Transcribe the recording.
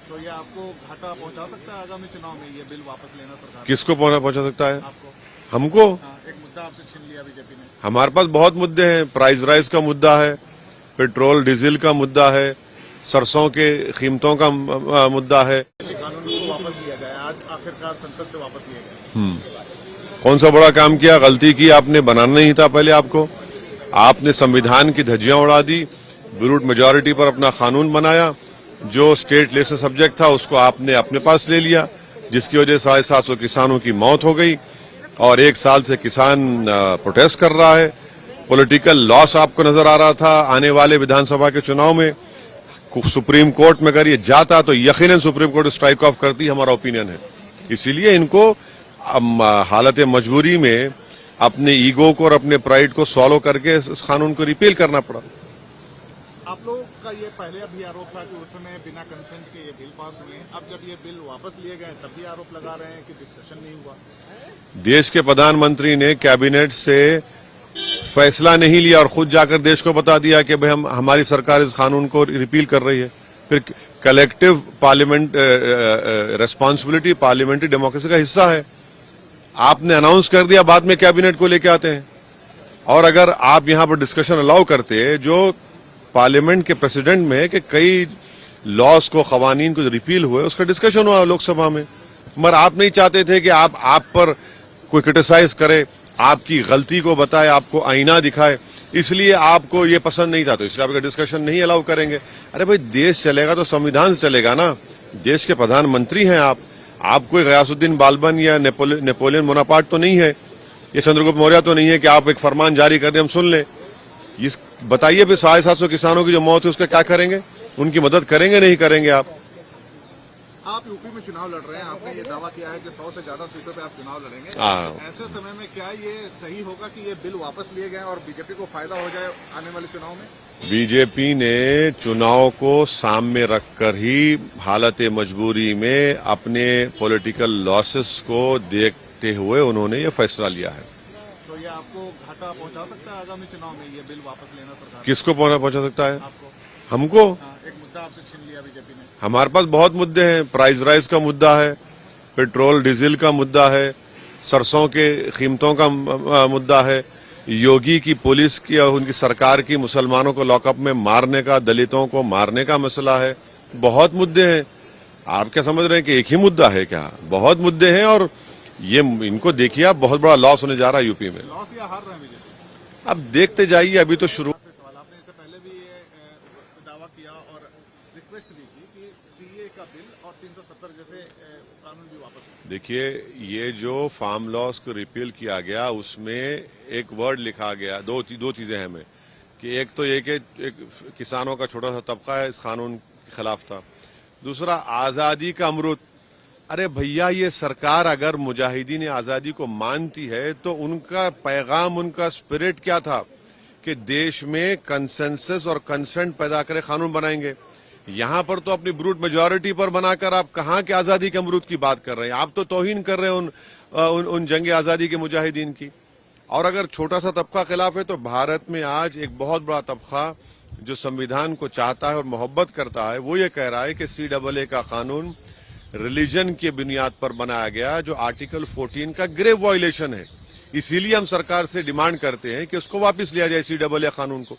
तो ये आपको घाटा पहुंचा सकता है आगामी चुनाव में, ये बिल वापस लेना सरकार? किसको पहुंचा सकता है? आपको? हमको? एक मुद्दा आपसे छीन लिया बीजेपी ने। हमारे पास बहुत मुद्दे हैं। प्राइस राइज का मुद्दा है, पेट्रोल डीजल का मुद्दा है, सरसों के कीमतों का मुद्दा है। कृषि कानून को वापस लिया जाए, आज आखिरकार संसद से वापस लिया गया। कौन सा बड़ा काम किया? गलती की आपने, बनाना नहीं था पहले आपको। आपने संविधान की धज्जियां उड़ा दी, ब्रूट मेजॉरिटी पर अपना कानून बनाया। जो स्टेट लेसल सब्जेक्ट था उसको आपने अपने पास ले लिया, जिसकी वजह से 750 किसानों की मौत हो गई और 1 साल से किसान प्रोटेस्ट कर रहा है। पॉलिटिकल लॉस आपको नजर आ रहा था। आने वाले विधानसभा के चुनाव में सुप्रीम कोर्ट में अगर ये जाता तो यकीनन सुप्रीम कोर्ट स्ट्राइक ऑफ करती, हमारा ओपिनियन है। इसीलिए इनको हालत मजबूरी में अपने ईगो को और अपने प्राइड को सॉल्व करके इस कानून को रिपील करना पड़ा। आप लोगों का ये पहले भी आरोप था कि उस समय बिना कंसेंट के ये बिल पास हुए। अब जब ये बिल वापस लिए गए तब भी आरोप लगा रहे हैं कि डिस्कशन नहीं हुआ। देश के प्रधानमंत्री ने कैबिनेट से फैसला नहीं लिया और खुद जाकर देश को बता दिया कि भाई हमारी सरकार इस कानून को रिपील कर रही है। फिर collective parliament responsibility parliamentary democracy का हिस्सा है। आपने अनाउंस कर दिया, बाद में कैबिनेट को लेके आते हैं। और अगर आप यहां पर डिस्कशन अलाउ करते, जो पार्लियामेंट के प्रेसिडेंट में कि कई लॉज को, कवानीन को रिपील हुए, उसका डिस्कशन हुआ लोकसभा में, मगर आप नहीं चाहते थे कि आप पर कोई क्रिटिसाइज करे, आपकी गलती को बताए, आपको आईना दिखाए, इसलिए आपको ये पसंद नहीं था, तो इसलिए आपका डिस्कशन नहीं अलाउ करेंगे। अरे भाई, देश चलेगा तो संविधान से चलेगा ना। देश के प्रधानमंत्री हैं आप कोई गयासुद्दीन बालबन या नेपोलियन बोनापार्ट तो नहीं है, ये चंद्रगुप्त मौर्य तो नहीं है कि आप एक फरमान जारी कर दें हम सुन लें। इस बताइए फिर 750 किसानों की जो मौत है उसका क्या करेंगे? उनकी मदद करेंगे नहीं करेंगे? आप यूपी में चुनाव लड़ रहे हैं, आपने ये दावा किया है कि 100 से ज्यादा सीटों पे आप चुनाव लड़ेंगे। ऐसे समय में क्या ये सही होगा कि ये बिल वापस लिए गए और बीजेपी को फायदा हो जाए आने वाले चुनाव में? बीजेपी ने चुनाव को सामने रखकर ही हालत मजबूरी में अपने पॉलिटिकल लॉसेस को देखते हुए उन्होंने ये फैसला लिया है। तो ये आपको घाटा पहुंचा सकता है आगामी चुनाव में, ये बिल वापस लेना सरकार? किसको पहुंचा सकता है? आपको? हमको? एक मुद्दा आपसे छीन लिया बीजेपी ने। हमारे पास बहुत मुद्दे हैं। प्राइस राइज का मुद्दा है, पेट्रोल डीजल का मुद्दा है, सरसों के कीमतों का मुद्दा है, योगी की पुलिस की और उनकी सरकार की मुसलमानों को लॉकअप में मारने का, दलितों को मारने का मसला है। बहुत मुद्दे हैं। आप क्या समझ रहे हैं कि एक ही मुद्दा है? क्या बहुत मुद्दे हैं और ये इनको देखिए आप, बहुत बड़ा लॉस होने जा रहा है यूपी में। लॉस या हार रहे हैं बीजेपी? अब देखते जाइए, अभी तो शुरू। आपने इससे पहले भी ये दावा किया और रिक्वेस्ट भी की कि सीए का बिल और 370 जैसे कानून भी वापस। देखिए, ये जो फार्म लॉस को रिपील किया गया उसमें एक वर्ड लिखा गया, दो चीजें हैं में कि एक तो ये कि एक किसानों का छोटा सा तबका है इस कानून के खिलाफ था, दूसरा आजादी का अमृत। अरे भैया, ये सरकार अगर मुजाहिदीन आजादी को मानती है तो उनका पैगाम, उनका स्पिरिट क्या था कि देश में कंसेंसस और कंसेंट पैदा करे कानून बनाएंगे। यहां पर तो अपनी ब्रूट मेजॉरिटी पर बनाकर आप कहां के आजादी के अमरूद की बात कर रहे हैं? आप तो तौहीन कर रहे हैं उन जंग आजादी के मुजाहिदीन की। और अगर छोटा सा तबका खिलाफ है तो भारत में आज एक बहुत बड़ा तबका जो संविधान को चाहता है और मोहब्बत करता है, वो ये कह रहा है कि CAA का कानून रिलीजन की बुनियाद पर बनाया गया, जो आर्टिकल 14 का ग्रेव वायलेशन है। इसीलिए हम सरकार से डिमांड करते हैं कि उसको वापस लिया जाए CAA कानून को।